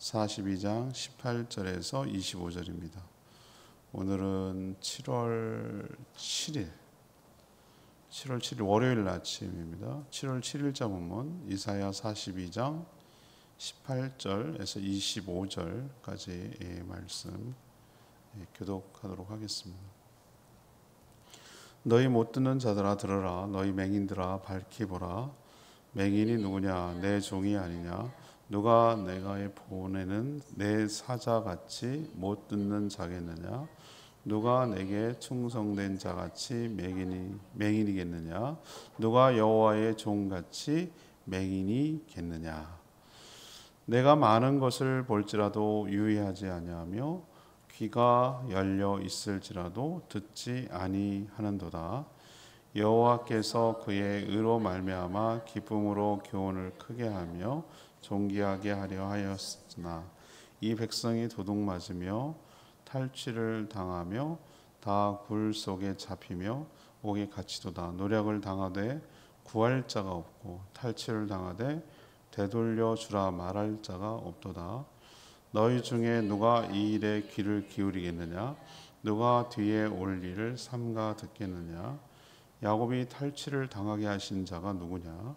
42장 18절에서 25절입니다. 오늘은 7월 7일 월요일 아침입니다. 7월 7일자 본문 이사야 42장 18절에서 25절까지의 말씀 교독하도록 하겠습니다. 너희 못 듣는 자들아 들으라. 너희 맹인들아 밝히 보라. 맹인이 누구냐? 내 종이 아니냐? 누가 내가 보내는 내 사자같이 못 듣는 자겠느냐? 누가 내게 충성된 자같이 맹인이겠느냐? 누가 여호와의 종같이 맹인이겠느냐? 내가 많은 것을 볼지라도 유의하지 아니하며 귀가 열려 있을지라도 듣지 아니하는도다. 여호와께서 그의 의로 말미암아 기쁨으로 교훈을 크게 하며 존귀하게 하려 하였으나 이 백성이 도둑맞으며 탈취를 당하며 다 굴 속에 잡히며 옥에 갇히도다. 노력을 당하되 구할 자가 없고 탈취를 당하되 되돌려 주라 말할 자가 없도다. 너희 중에 누가 이 일에 귀를 기울이겠느냐? 누가 뒤에 올 일을 삼가 듣겠느냐? 야곱이 탈취를 당하게 하신 자가 누구냐?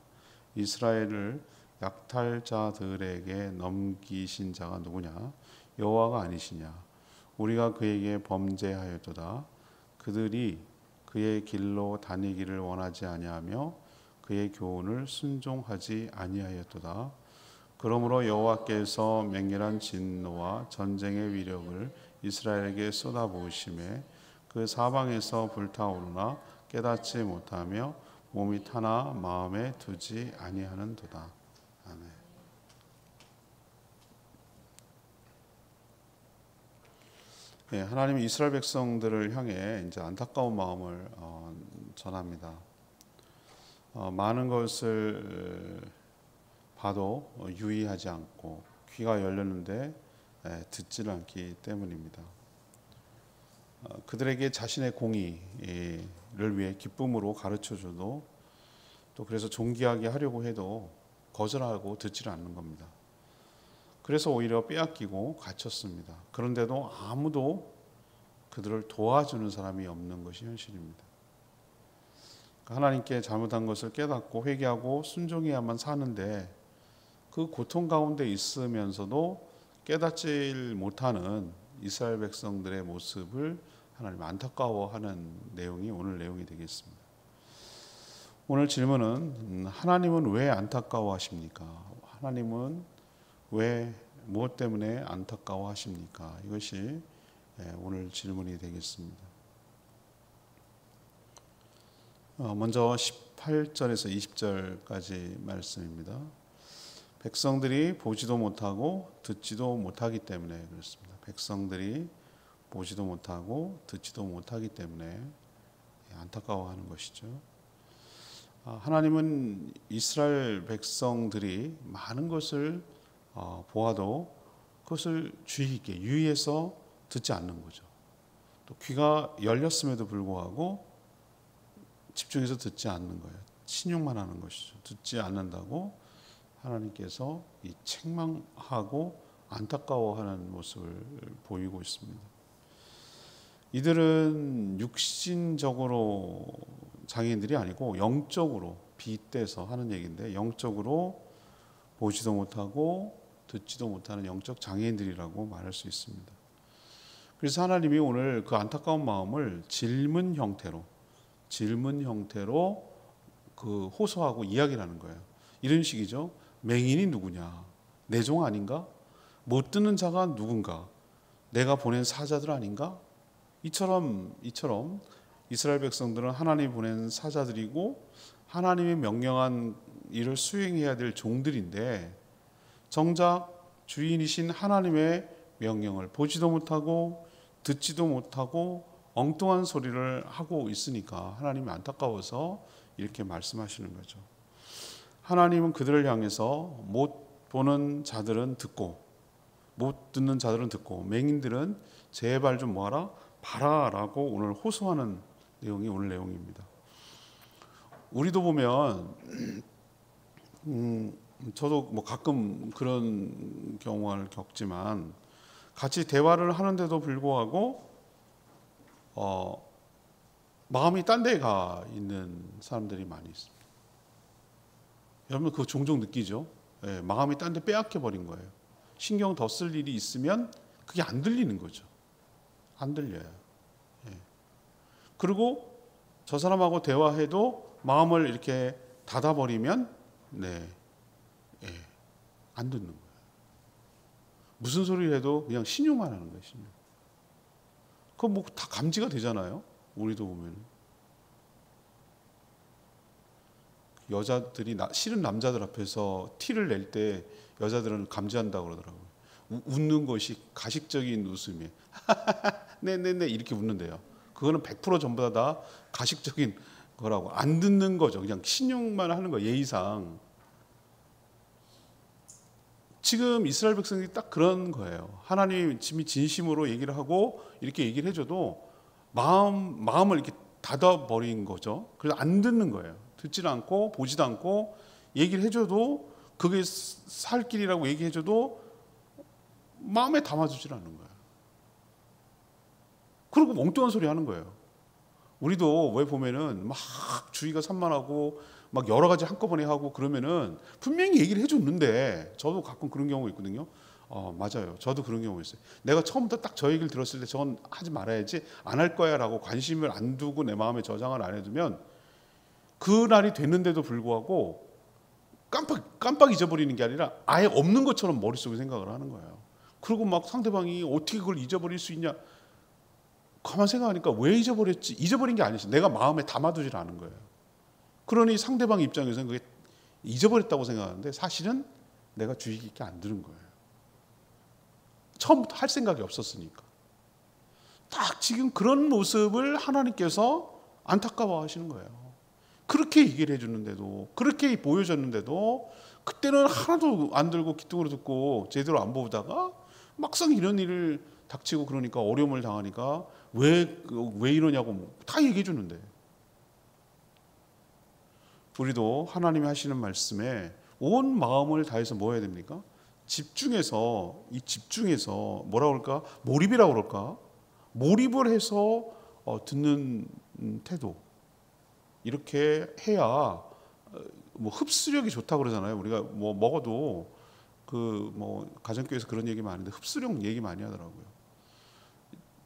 이스라엘을 약탈자들에게 넘기신 자가 누구냐? 여호와가 아니시냐? 우리가 그에게 범죄하였도다. 그들이 그의 길로 다니기를 원하지 아니하며 그의 교훈을 순종하지 아니하였도다. 그러므로 여호와께서 맹렬한 진노와 전쟁의 위력을 이스라엘에게 쏟아부으심에 그 사방에서 불타오르나 깨닫지 못하며 몸이 타나 마음에 두지 아니하는도다. 아멘. 네, 하나님이 이스라엘 백성들을 향해 이제 안타까운 마음을 전합니다. 많은 것을 봐도 유의하지 않고 귀가 열렸는데 듣지를 않기 때문입니다. 그들에게 자신의 공의를 위해 기쁨으로 가르쳐줘도 또 그래서 존귀하게 하려고 해도 거절하고 듣지를 않는 겁니다. 그래서 오히려 빼앗기고 갇혔습니다. 그런데도 아무도 그들을 도와주는 사람이 없는 것이 현실입니다. 하나님께 잘못한 것을 깨닫고 회개하고 순종해야만 사는데 그 고통 가운데 있으면서도 깨닫지 못하는 이스라엘 백성들의 모습을 하나님 안타까워하는 내용이 오늘 내용이 되겠습니다. 오늘 질문은 하나님은 왜 안타까워하십니까? 하나님은 왜 무엇 때문에 안타까워하십니까? 이것이 오늘 질문이 되겠습니다. 먼저 18절에서 20절까지 말씀입니다. 백성들이 보지도 못하고 듣지도 못하기 때문에 그렇습니다. 백성들이 보지도 못하고 듣지도 못하기 때문에 안타까워하는 것이죠. 하나님은 이스라엘 백성들이 많은 것을 보아도 그것을 주의 깊게 유의해서 듣지 않는 거죠. 또 귀가 열렸음에도 불구하고 집중해서 듣지 않는 거예요. 신용만 하는 것이죠. 듣지 않는다고 하나님께서 이 책망하고 안타까워하는 모습을 보이고 있습니다. 이들은 육신적으로 장애인들이 아니고 영적으로 빗대서 하는 얘기인데 영적으로 보지도 못하고 듣지도 못하는 영적 장애인들이라고 말할 수 있습니다. 그래서 하나님이 오늘 그 안타까운 마음을 질문 형태로 그 호소하고 이야기를 하는 거예요. 이런 식이죠. 맹인이 누구냐? 내 종 아닌가? 못 듣는 자가 누군가? 내가 보낸 사자들 아닌가? 이처럼 이스라엘 백성들은 하나님이 보낸 사자들이고 하나님이 명령한 일을 수행해야 될 종들인데 정작 주인이신 하나님의 명령을 보지도 못하고 듣지도 못하고 엉뚱한 소리를 하고 있으니까 하나님이 안타까워서 이렇게 말씀하시는 거죠. 하나님은 그들을 향해서 못 보는 자들은 듣고 못 듣는 자들은 듣고 맹인들은 제발 좀 뭐하라? 봐라라고 오늘 호소하는 내용이 오늘 내용입니다. 우리도 보면 저도 뭐 가끔 그런 경우를 겪지만 같이 대화를 하는데도 불구하고 마음이 딴 데 가 있는 사람들이 많이 있습니다. 여러분 그거 종종 느끼죠? 예, 마음이 딴 데 빼앗겨 버린 거예요. 신경 더 쓸 일이 있으면 그게 안 들리는 거죠. 안 들려요. 예. 그리고 저 사람하고 대화해도 마음을 이렇게 닫아버리면 네, 예, 안 듣는 거예요. 무슨 소리를 해도 그냥 신용만 하는 거예요. 신용. 그거 뭐 다 감지가 되잖아요. 우리도 보면 여자들이 싫은 남자들 앞에서 티를 낼 때 여자들은 감지한다고 그러더라고요. 웃는 것이 가식적인 웃음이 네네네 이렇게 웃는데요. 그거는 100% 전부 다 가식적인 거라고 안 듣는 거죠. 그냥 신용만 하는 거 예의상. 지금 이스라엘 백성들이 딱 그런 거예요. 하나님이 진심으로 얘기를 하고 이렇게 얘기를 해줘도 마음을 이렇게 닫아버린 거죠. 그래서 안 듣는 거예요. 듣지도 않고 보지도 않고 얘기를 해줘도 그게 살 길이라고 얘기해줘도 마음에 담아주질 않는 거예요. 그리고 엉뚱한 소리 하는 거예요. 우리도 왜 보면은 막 주의가 산만하고 막 여러 가지 한꺼번에 하고 그러면은 분명히 얘기를 해줬는데 저도 가끔 그런 경우가 있거든요. 맞아요. 저도 그런 경우 있어요. 내가 처음부터 딱 저 얘기를 들었을 때 저건 하지 말아야지 안 할 거야 라고 관심을 안 두고 내 마음에 저장을 안 해두면 그날이 됐는데도 불구하고 깜빡 잊어버리는 게 아니라 아예 없는 것처럼 머릿속에 생각을 하는 거예요. 그리고 막 상대방이 어떻게 그걸 잊어버릴 수 있냐 가만 생각하니까 왜 잊어버렸지? 잊어버린 게 아니지. 내가 마음에 담아두질 않은 거예요. 그러니 상대방 입장에서는 그게 잊어버렸다고 생각하는데 사실은 내가 주의 깊게 안 들은 거예요. 처음부터 할 생각이 없었으니까. 딱 지금 그런 모습을 하나님께서 안타까워 하시는 거예요. 그렇게 얘기를 해주는데도 그렇게 보여줬는데도 그때는 하나도 안 들고 귀뚱으로 듣고 제대로 안 보다가 막상 이런 일을 닥치고 그러니까 어려움을 당하니까 왜 이러냐고 다 얘기해 주는데 우리도 하나님이 하시는 말씀에 온 마음을 다해서 뭐 해야 됩니까? 집중해서 뭐라 그럴까? 몰입이라고 그럴까? 몰입을 해서 듣는 태도 이렇게 해야 뭐 흡수력이 좋다고 그러잖아요. 우리가 뭐 먹어도 그 뭐 가정교회에서 그런 얘기 많은데 흡수력 얘기 많이 하더라고요.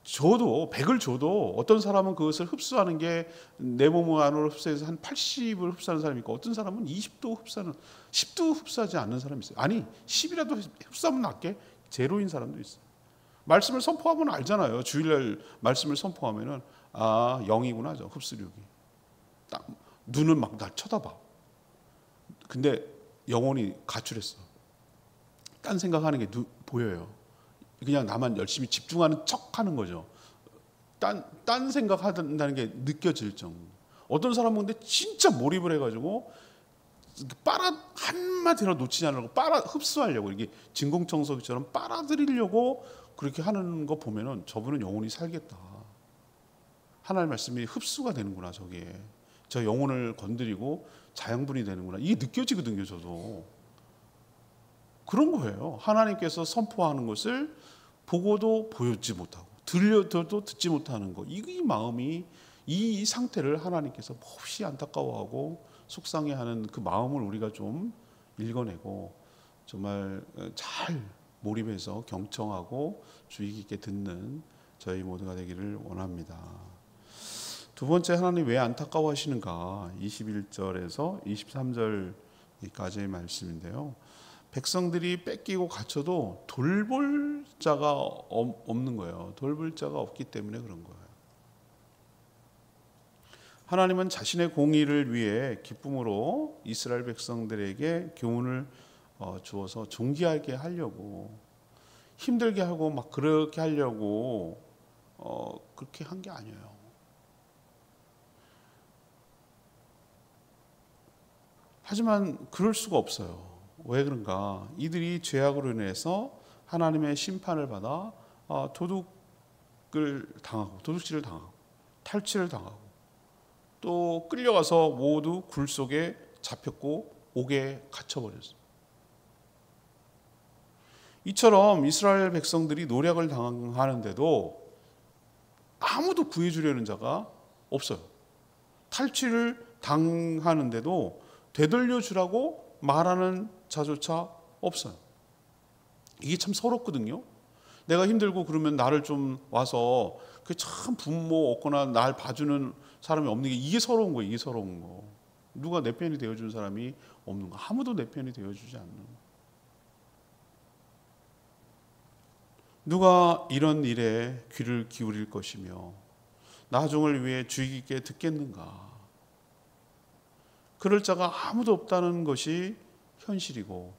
저도 100을 줘도 어떤 사람은 그것을 흡수하는 게 내 몸 안으로 흡수해서 한 80을 흡수하는 사람이 있고 어떤 사람은 20도 흡수하는 10도 흡수하지 않는 사람이 있어요. 아니 10이라도 흡수하면 낫게 제로인 사람도 있어요. 말씀을 선포하면 알잖아요. 주일날 말씀을 선포하면은 아 0이구나 저 흡수력이. 딱 눈은 막 날 쳐다봐. 근데 영혼이 가출했어. 딴 생각하는 게 보여요. 그냥 나만 열심히 집중하는 척하는 거죠. 딴 생각한다는 게 느껴질 정도. 어떤 사람은 근데 진짜 몰입을 해가지고 한마디로 놓치지 않으려고 흡수하려고 이게 진공청소기처럼 빨아들이려고 그렇게 하는 거 보면은 저분은 영혼이 살겠다. 하나님의 말씀이 흡수가 되는구나 저기에. 저 영혼을 건드리고 자양분이 되는구나. 이게 느껴지거든요 저도. 그런 거예요. 하나님께서 선포하는 것을 보고도 보여주지 못하고 들려도 듣지 못하는 거. 이 마음이 이 상태를 하나님께서 몹시 안타까워하고 속상해하는 그 마음을 우리가 좀 읽어내고 정말 잘 몰입해서 경청하고 주의 깊게 듣는 저희 모두가 되기를 원합니다. 두 번째 하나님 왜 안타까워하시는가 21절에서 23절까지의 말씀인데요. 백성들이 뺏기고 갇혀도 돌볼 자가 없는 거예요. 돌볼 자가 없기 때문에 그런 거예요. 하나님은 자신의 공의를 위해 기쁨으로 이스라엘 백성들에게 교훈을 주어서 존귀하게 하려고 힘들게 하고 막 그렇게 하려고 그렇게 한 게 아니에요. 하지만 그럴 수가 없어요. 왜 그런가? 이들이 죄악으로 인해서 하나님의 심판을 받아 도둑질을 당하고 탈취를 당하고 또 끌려가서 모두 굴 속에 잡혔고 옥에 갇혀버렸어요. 이처럼 이스라엘 백성들이 노략을 당하는데도 아무도 구해주려는 자가 없어요. 탈취를 당하는데도 되돌려주라고 말하는 자조차 없어요. 이게 참 서럽거든요. 내가 힘들고 그러면 나를 좀 와서, 그 참 부모 없거나 날 봐주는 사람이 없는 게 이게 서러운 거예요. 이게 서러운 거. 누가 내 편이 되어주는 사람이 없는 거. 아무도 내 편이 되어주지 않는 거. 누가 이런 일에 귀를 기울일 것이며 나중을 위해 주의 깊게 듣겠는가. 그럴 자가 아무도 없다는 것이 현실이고,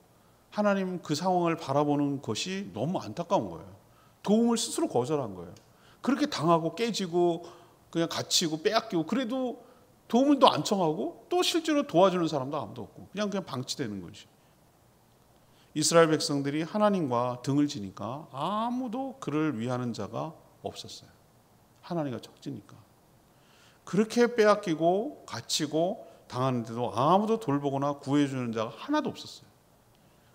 하나님 그 상황을 바라보는 것이 너무 안타까운 거예요. 도움을 스스로 거절한 거예요. 그렇게 당하고 깨지고 그냥 갇히고 빼앗기고, 그래도 도움을 또 안 청하고 또 실제로 도와주는 사람도 아무도 없고 그냥 방치되는 것이. 이스라엘 백성들이 하나님과 등을 지니까 아무도 그를 위하는 자가 없었어요. 하나님과 적지니까. 그렇게 빼앗기고 갇히고 당하는데도 아무도 돌보거나 구해주는 자가 하나도 없었어요.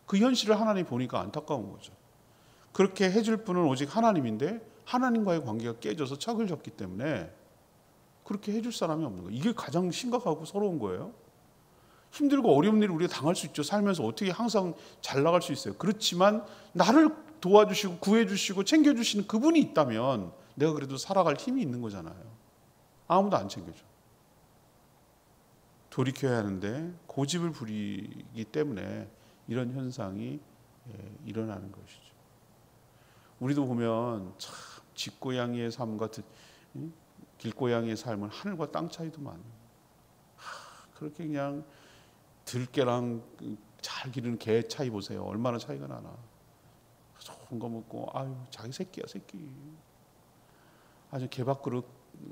그 현실을 하나님 보니까 안타까운 거죠. 그렇게 해줄 분은 오직 하나님인데 하나님과의 관계가 깨져서 척을 졌기 때문에 그렇게 해줄 사람이 없는 거예요. 이게 가장 심각하고 서러운 거예요. 힘들고 어려운 일을 우리가 당할 수 있죠. 살면서 어떻게 항상 잘 나갈 수 있어요. 그렇지만 나를 도와주시고 구해주시고 챙겨주시는 그분이 있다면 내가 그래도 살아갈 힘이 있는 거잖아요. 아무도 안 챙겨줘. 돌이켜야 하는데 고집을 부리기 때문에 이런 현상이 일어나는 것이죠. 우리도 보면 참 집고양이의 삶과 길고양이의 삶은 하늘과 땅 차이도 많아요. 그렇게 그냥 들깨랑 잘 기르는 개 차이 보세요. 얼마나 차이가 나나. 좋은 거 먹고 아유 자기 새끼야 새끼. 아주 개 밖으로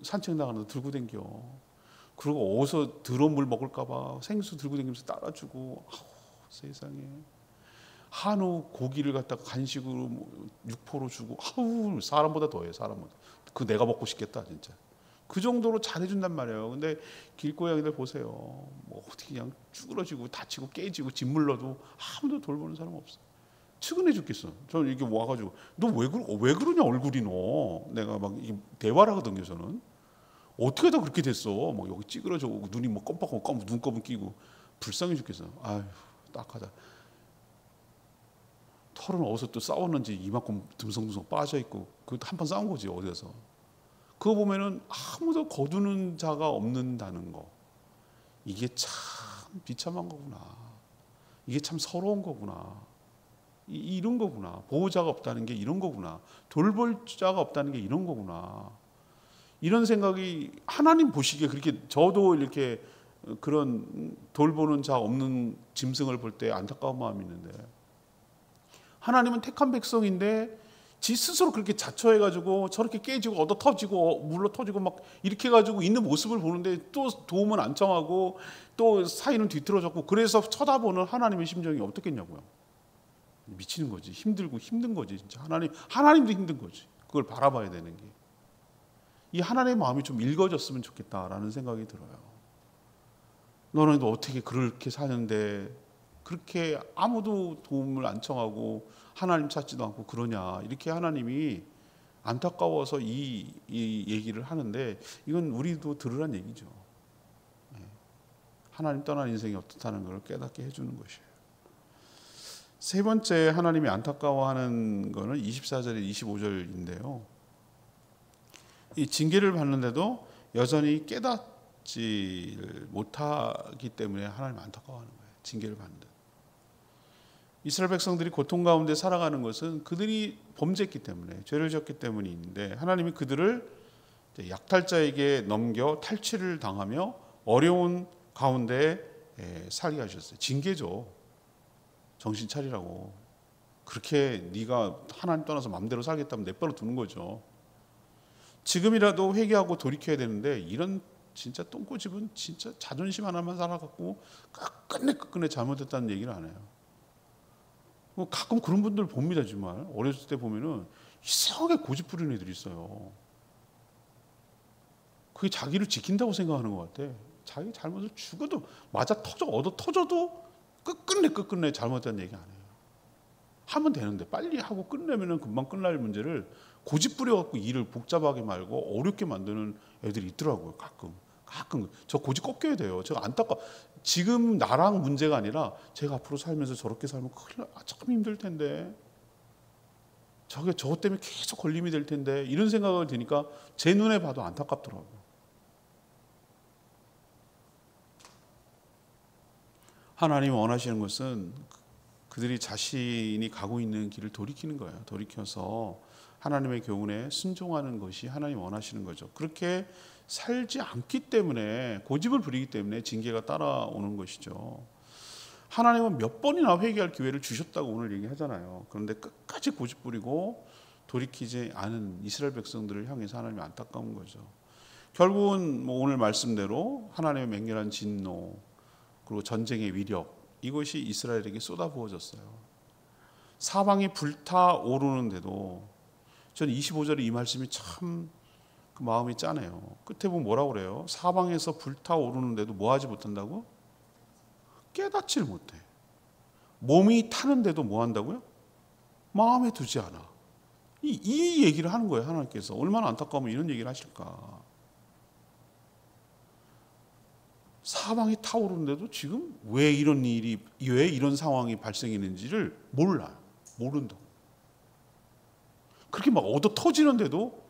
산책 나가는데 들고 댕겨. 그리고 어디서 더러운 물 먹을까 봐 생수 들고 댕기면서 따라주고. 아우, 세상에. 한우 고기를 갖다가 간식으로 육포로 주고. 아우, 사람보다 더해. 사람보다. 그 내가 먹고 싶겠다 진짜. 그 정도로 잘해준단 말이에요. 근데 길고양이들 보세요. 뭐 어떻게 그냥 쭈그러지고 다치고 깨지고 짓물러도 아무도 돌보는 사람 없어. 측은해 죽겠어. 저는 이렇게 와가지고 너 왜 그러냐 얼굴이 너. 내가 막 대화를 하거든요. 저는 어떻게 다 그렇게 됐어. 막 여기 찌그러져 눈이 뭐 껌뻑껌 눈곱은 끼고 불쌍해 죽겠어. 아휴 딱하다. 털은 어디서 또 싸웠는지 이만큼 듬성듬성 빠져 있고 그 한 번 싸운 거지 어디서. 그거 보면은 아무도 거두는 자가 없는다는 거. 이게 참 비참한 거구나. 이게 참 서러운 거구나. 이런 거구나. 보호자가 없다는 게 이런 거구나. 돌볼 자가 없다는 게 이런 거구나. 이런 생각이 하나님 보시기에 그렇게 저도 이렇게 그런 돌보는 자 없는 짐승을 볼 때 안타까운 마음이 있는데 하나님은 택한 백성인데 지 스스로 그렇게 자처해가지고 저렇게 깨지고 얻어 터지고 물러 터지고 막 이렇게 해가지고 있는 모습을 보는데 또 도움은 안 청하고 또 사이는 뒤틀어졌고 그래서 쳐다보는 하나님의 심정이 어떻겠냐고요. 미치는 거지. 힘들고 힘든 거지 진짜. 하나님도 힘든 거지. 그걸 바라봐야 되는 게. 이 하나님의 마음이 좀 읽어졌으면 좋겠다라는 생각이 들어요. 너는 어떻게 그렇게 사는데 그렇게 아무도 도움을 안 청하고 하나님 찾지도 않고 그러냐. 이렇게 하나님이 안타까워서 이 얘기를 하는데 이건 우리도 들으란 얘기죠. 하나님 떠난 인생이 어떻다는 걸 깨닫게 해주는 것이에요. 세 번째 하나님이 안타까워하는 것은 24절에 25절인데요. 이 징계를 받는데도 여전히 깨닫지 못하기 때문에 하나님 안타까워하는 거예요. 징계를 받는데. 이스라엘 백성들이 고통 가운데 살아가는 것은 그들이 범죄했기 때문에 죄를 지었기 때문인데 하나님이 그들을 약탈자에게 넘겨 탈취를 당하며 어려운 가운데 살게 하셨어요. 징계죠. 정신 차리라고. 그렇게 네가 하나님 떠나서 마음대로 살겠다면 내버려 두는 거죠. 지금이라도 회개하고 돌이켜야 되는데 이런 진짜 똥꼬집은 진짜 자존심 하나만 살아갖고 끝내 잘못했다는 얘기를 안 해요. 가끔 그런 분들 봅니다. 정말 어렸을 때 보면은 이상하게 고집 부리는 애들이 있어요. 그게 자기를 지킨다고 생각하는 것 같아. 자기 잘못을 죽어도 맞아 터져 얻어 터져도 끝끝내 잘못했다는 얘기 안 해요. 하면 되는데 빨리 하고 끝내면은 금방 끝날 문제를 고집 부려갖고 일을 복잡하게 말고 어렵게 만드는 애들이 있더라고요. 가끔 저 고집 꺾여야 돼요. 제가 지금 나랑 문제가 아니라 제가 앞으로 살면서 저렇게 살면 참 힘들 텐데 저게 저 때문에 계속 걸림이 될 텐데 이런 생각을 드니까 제 눈에 봐도 안타깝더라고요. 하나님이 원하시는 것은 그들이 자신이 가고 있는 길을 돌이키는 거예요. 돌이켜서 하나님의 교훈에 순종하는 것이 하나님 원하시는 거죠. 그렇게 살지 않기 때문에 고집을 부리기 때문에 징계가 따라오는 것이죠. 하나님은 몇 번이나 회개할 기회를 주셨다고 오늘 얘기하잖아요. 그런데 끝까지 고집 부리고 돌이키지 않은 이스라엘 백성들을 향해서 하나님이 안타까운 거죠. 결국은 뭐 오늘 말씀대로 하나님의 맹렬한 진노 그리고 전쟁의 위력 이것이 이스라엘에게 쏟아부어졌어요. 사방이 불타오르는데도 저는 25절의 이 말씀이 참 그 마음이 짠해요. 끝에 보면 뭐라고 그래요? 사방에서 불타오르는데도 뭐 하지 못한다고? 깨닫질 못해. 몸이 타는데도 뭐 한다고요? 마음에 두지 않아. 이 얘기를 하는 거예요. 하나님께서. 얼마나 안타까우면 이런 얘기를 하실까. 사방이 타오르는데도 지금 왜 이런 상황이 발생했는지를 몰라요. 모른다고. 그렇게 막 얻어 터지는데도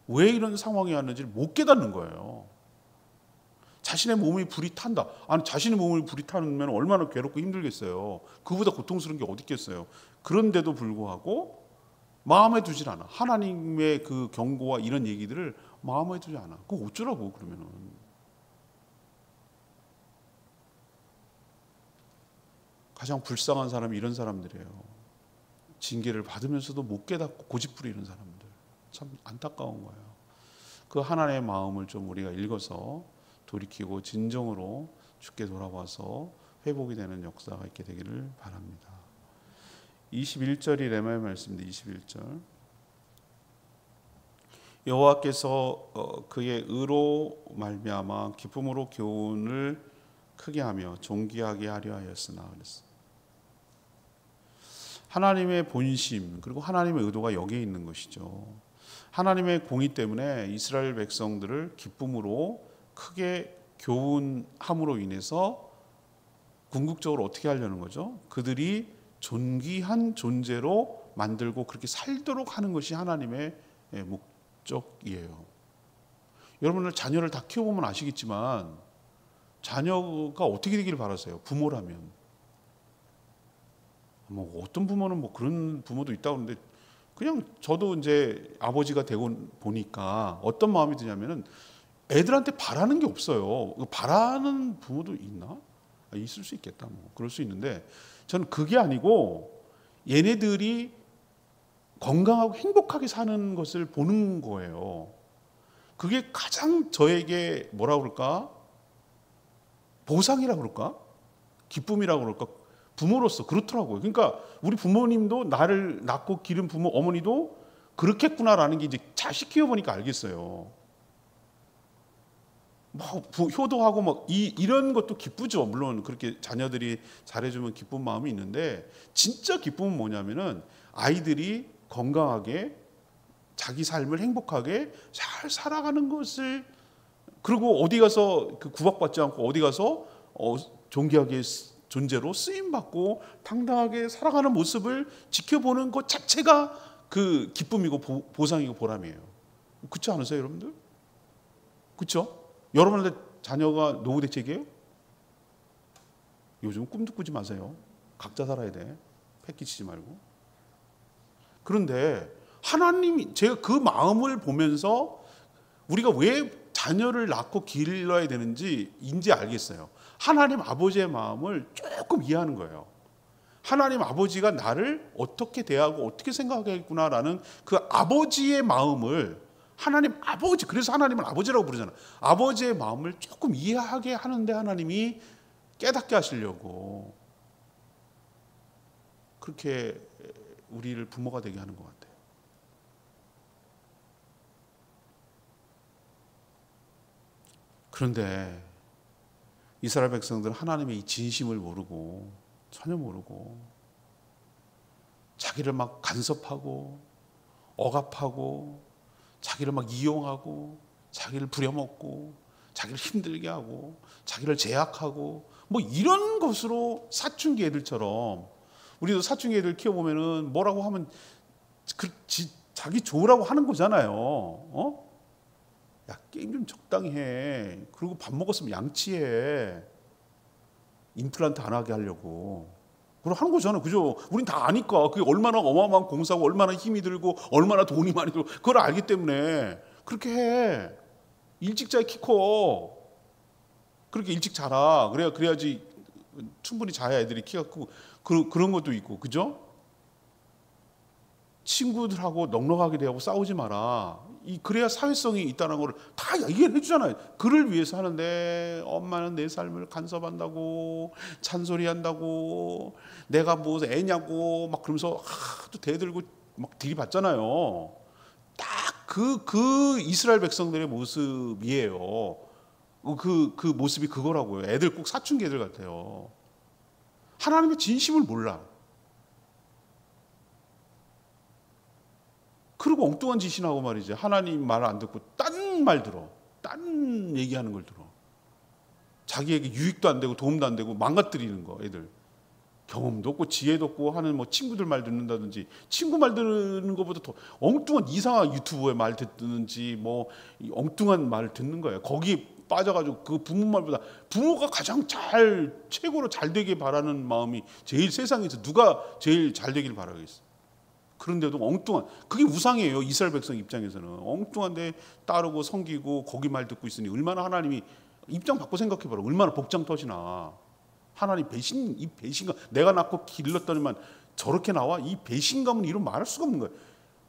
왜 이런 상황이 왔는지를 못 깨닫는 거예요. 자신의 몸이 불이 탄다. 아니 자신의 몸을 불이 타면 얼마나 괴롭고 힘들겠어요. 그보다 고통스러운 게 어디 있겠어요. 그런데도 불구하고 마음에 두질 않아. 하나님의 그 경고와 이런 얘기들을 마음에 두지 않아. 그거 어쩌라고 그러면은. 가장 불쌍한 사람이 이런 사람들이에요. 징계를 받으면서도 못 깨닫고 고집 부리는 사람들. 참 안타까운 거예요. 그 하나님의 마음을 좀 우리가 읽어서 돌이키고 진정으로 주께 돌아와서 회복이 되는 역사가 있게 되기를 바랍니다. 21절이 레마의 말씀입니다. 21절. 여호와께서 그의 의로 말미암아 기쁨으로 교훈을 크게 하며 존귀하게 하려 하였으나 그랬어요. 하나님의 본심 그리고 하나님의 의도가 여기에 있는 것이죠. 하나님의 공의 때문에 이스라엘 백성들을 기쁨으로 크게 교훈함으로 인해서 궁극적으로 어떻게 하려는 거죠? 그들이 존귀한 존재로 만들고 그렇게 살도록 하는 것이 하나님의 목적이에요. 여러분들 자녀를 다 키워보면 아시겠지만 자녀가 어떻게 되기를 바라세요? 부모라면. 뭐 어떤 부모는 뭐 그런 부모도 있다고 하는데 그냥 저도 이제 아버지가 되고 보니까 어떤 마음이 드냐면은 애들한테 바라는 게 없어요. 바라는 부모도 있나? 있을 수 있겠다. 뭐 그럴 수 있는데 저는 그게 아니고 얘네들이 건강하고 행복하게 사는 것을 보는 거예요. 그게 가장 저에게 뭐라 그럴까? 보상이라 그럴까? 기쁨이라 그럴까? 부모로서 그렇더라고요. 그러니까 우리 부모님도 나를 낳고 기른 부모 어머니도 그렇겠구나라는 게 이제 자식 키워보니까 알겠어요. 뭐 효도하고 뭐 이런 것도 기쁘죠. 물론 그렇게 자녀들이 잘해주면 기쁜 마음이 있는데 진짜 기쁨은 뭐냐면은 아이들이 건강하게 자기 삶을 행복하게 잘 살아가는 것을 그리고 어디 가서 그 구박받지 않고 어디 가서 존귀하게 존재로 쓰임받고 당당하게 살아가는 모습을 지켜보는 것 자체가 그 기쁨이고 보상이고 보람이에요. 그렇지 않으세요 여러분들? 그렇죠? 여러분들 자녀가 노후 대책이에요? 요즘 꿈도 꾸지 마세요. 각자 살아야 돼. 패키치지 말고. 그런데 하나님이 제가 그 마음을 보면서 우리가 왜 자녀를 낳고 길러야 되는지 이제 알겠어요. 하나님 아버지의 마음을 조금 이해하는 거예요. 하나님 아버지가 나를 어떻게 대하고 어떻게 생각하겠구나라는 그 아버지의 마음을 하나님 아버지 그래서 하나님을 아버지라고 부르잖아요. 아버지의 마음을 조금 이해하게 하는데 하나님이 깨닫게 하시려고 그렇게 우리를 부모가 되게 하는 것 같아요. 그런데 이스라엘 백성들은 하나님의 이 진심을 모르고 전혀 모르고 자기를 막 간섭하고 억압하고 자기를 막 이용하고 자기를 부려먹고 자기를 힘들게 하고 자기를 제약하고 뭐 이런 것으로 사춘기 애들처럼, 우리도 사춘기 애들 키워보면은 뭐라고 하면 자기 좋으라고 하는 거잖아요. 야, 게임 좀 적당히 해. 그리고 밥 먹었으면 양치해. 임플란트 안 하게 하려고. 그걸 하는 거잖아요. 그죠? 우린 다 아니까. 그게 얼마나 어마어마한 공사고, 얼마나 힘이 들고, 얼마나 돈이 많이 들고, 그걸 알기 때문에 그렇게 해. 일찍 자야 키 커. 그렇게 일찍 자라. 그래야지 충분히 자야 애들이 키가 크고. 그런 것도 있고, 그죠? 친구들하고 넉넉하게 대하고 싸우지 마라. 그래야 사회성이 있다는 걸 다 얘기를 해주잖아요. 그를 위해서 하는데 엄마는 내 삶을 간섭한다고, 잔소리한다고, 내가 뭐 애냐고 막 그러면서 또 대들고 막 들이받잖아요. 딱 그 이스라엘 백성들의 모습이에요. 그 모습이 그거라고요. 애들 꼭 사춘기 애들 같아요. 하나님의 진심을 몰라. 그리고 엉뚱한 짓이나 하고 말이지. 하나님 말을 안 듣고 딴 말 들어. 딴 얘기하는 걸 들어. 자기에게 유익도 안 되고 도움도 안 되고 망가뜨리는 거. 애들 경험도 없고 지혜도 없고 하는 뭐 친구들 말 듣는다든지, 친구 말 듣는 것보다 더 엉뚱한 이상한 유튜브의 말 듣는지 뭐 엉뚱한 말을 듣는 거예요. 거기에 빠져가지고 그 부모 말보다, 부모가 가장 최고로 잘 되길 바라는 마음이 제일, 세상에서 누가 제일 잘 되길 바라겠어. 그런데도 엉뚱한, 그게 우상이에요. 이스라엘 백성 입장에서는 엉뚱한데 따르고 섬기고 거기 말 듣고 있으니 얼마나, 하나님이 입장 바꿔 생각해봐라. 얼마나 복장 터지나. 하나님 이 배신감, 내가 낳고 길렀더니만 저렇게 나와? 이 배신감은 이루 말할 수가 없는 거예요.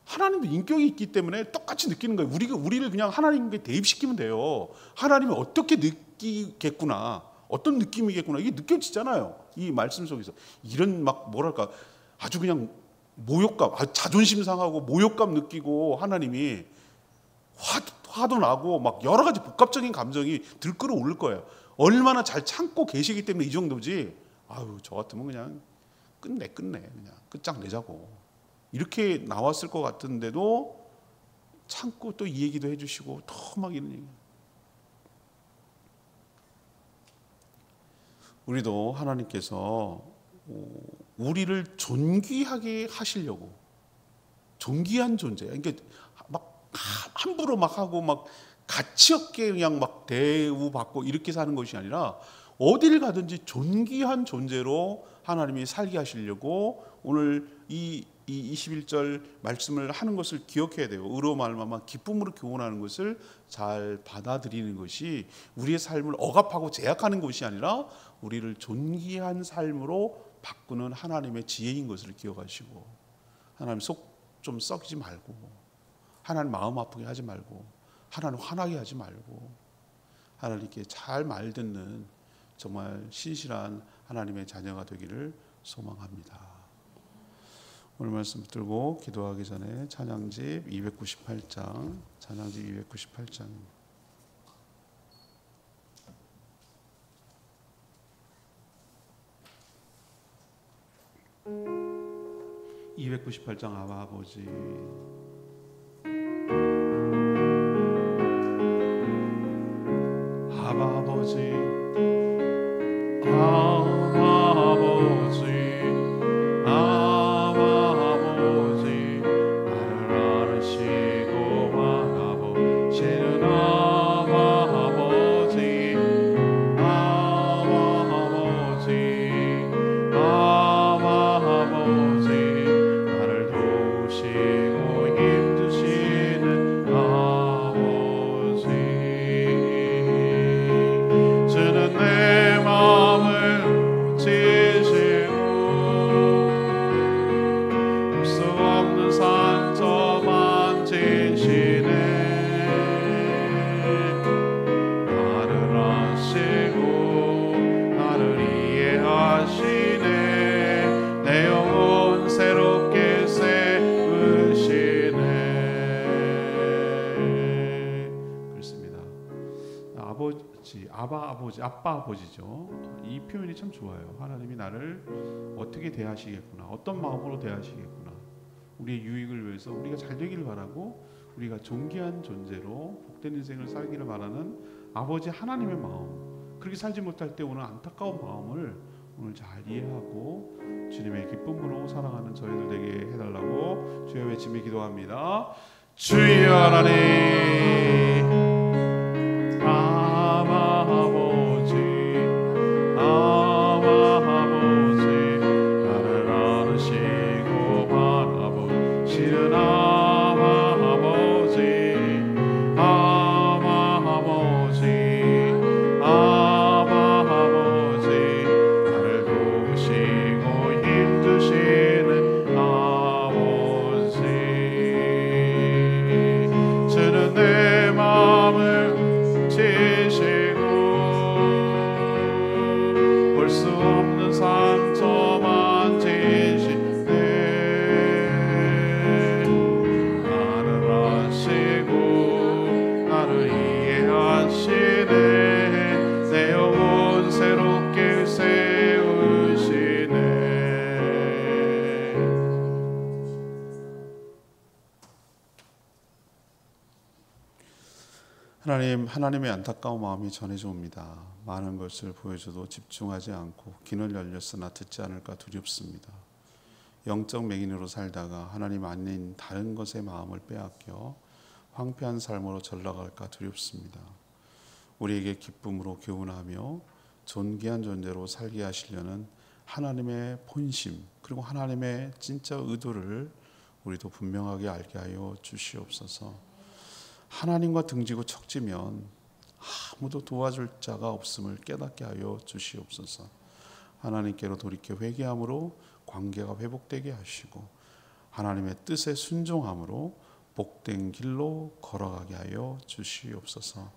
하나님도 인격이 있기 때문에 똑같이 느끼는 거예요. 우리를 그냥 하나님께 대입시키면 돼요. 하나님이 어떻게 느끼겠구나, 어떤 느낌이겠구나, 이게 느껴지잖아요. 이 말씀 속에서 이런 막 뭐랄까 아주 그냥 모욕감, 자존심 상하고 모욕감 느끼고, 하나님이 화도 나고 막 여러 가지 복합적인 감정이 들끓어 오를 거예요. 얼마나 잘 참고 계시기 때문에 이 정도지. 저 같으면 그냥 끝내 그냥 끝장내자고 이렇게 나왔을 것 같은데도 참고 또 이 얘기도 해주시고 또 막 이런 얘기. 우리도 하나님께서 우리를 존귀하게 하시려고, 존귀한 존재, 그러니까 막 함부로 막 하고 막 가치 없게 그냥 막 대우받고 이렇게 사는 것이 아니라 어딜 가든지 존귀한 존재로 하나님이 살게 하시려고 오늘 이 21절 말씀을 하는 것을 기억해야 돼요. 의로 말미암아 기쁨으로 교훈하는 것을 잘 받아들이는 것이 우리의 삶을 억압하고 제약하는 것이 아니라 우리를 존귀한 삶으로 바꾸는 하나님의 지혜인 것을 기억하시고, 하나님 속 좀 썩이지 말고, 하나님 마음 아프게 하지 말고, 하나님 화나게 하지 말고, 하나님께 잘 말 듣는 정말 신실한 하나님의 자녀가 되기를 소망합니다. 오늘 말씀 들고 기도하기 전에 찬양집 298장, 찬양집 298장입니다. 298장 아바 아버지, 아바 아버지, 아바 아버지, 아바 아버지, 나를 아시고 바라보시는 아바 아버지, 아바 아버지, 아바 아버지, 나를 도우시고 힘주시는 아버지, 주는 아빠 아버지죠. 이 표현이 참 좋아요. 하나님이 나를 어떻게 대하시겠구나, 어떤 마음으로 대하시겠구나, 우리의 유익을 위해서 우리가 잘 되기를 바라고 우리가 존귀한 존재로 복된 인생을 살기를 바라는 아버지 하나님의 마음, 그렇게 살지 못할 때 오는 안타까운 마음을 오늘 잘 이해하고 주님의 기쁨으로 살아가는 저희들 되게 해달라고 주여 외치며 기도합니다. 주여 하나님, 아바 아버지, 나를 아시고 바라보시는 아바 아버지, 나를 도우시고 힘주시는 아버지, 주는 내 마음을 지시고 볼 수 없는 상처 만지시네. 나를 아시고 나를 이해하시네. 내 영혼 새롭게 세우시네. 하나님의 안타까운 마음이 전해져 옵니다. 많은 것을 보여줘도 집중하지 않고 귀는 열렸으나 듣지 않을까 두렵습니다. 영적 맹인으로 살다가 하나님 아닌 다른 것에 마음을 빼앗겨 황폐한 삶으로 전락할까 두렵습니다. 우리에게 기쁨으로 교훈하며 존귀한 존재로 살게 하시려는 하나님의 본심, 그리고 하나님의 진짜 의도를 우리도 분명하게 알게 하여 주시옵소서. 하나님과 등지고 척지면 아무도 도와줄 자가 없음을 깨닫게 하여 주시옵소서. 하나님께로 돌이켜 회개함으로 관계가 회복되게 하시고 하나님의 뜻에 순종함으로 복된 길로 걸어가게 하여 주시옵소서.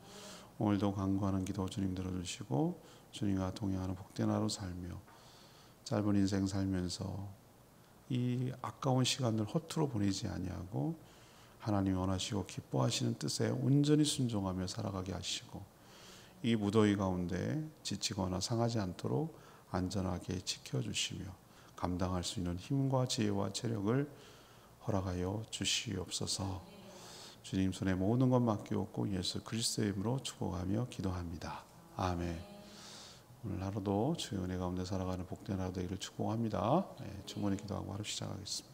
오늘도 간구하는 기도 주님 들어주시고 주님과 동행하는 복된 하루 살며 짧은 인생 살면서 이 아까운 시간을 허투루 보내지 아니하고 하나님이 원하시고 기뻐하시는 뜻에 온전히 순종하며 살아가게 하시고 이 무더위 가운데 지치거나 상하지 않도록 안전하게 지켜주시며 감당할 수 있는 힘과 지혜와 체력을 허락하여 주시옵소서. 주님 손에 모든 것 맡기옵고 예수 그리스도의 이름으로 축복하며 기도합니다. 아멘. 오늘 하루도 주의 은혜 가운데 살아가는 복된 하루 되기를 축복합니다. 충분히 기도하고 하루 시작하겠습니다.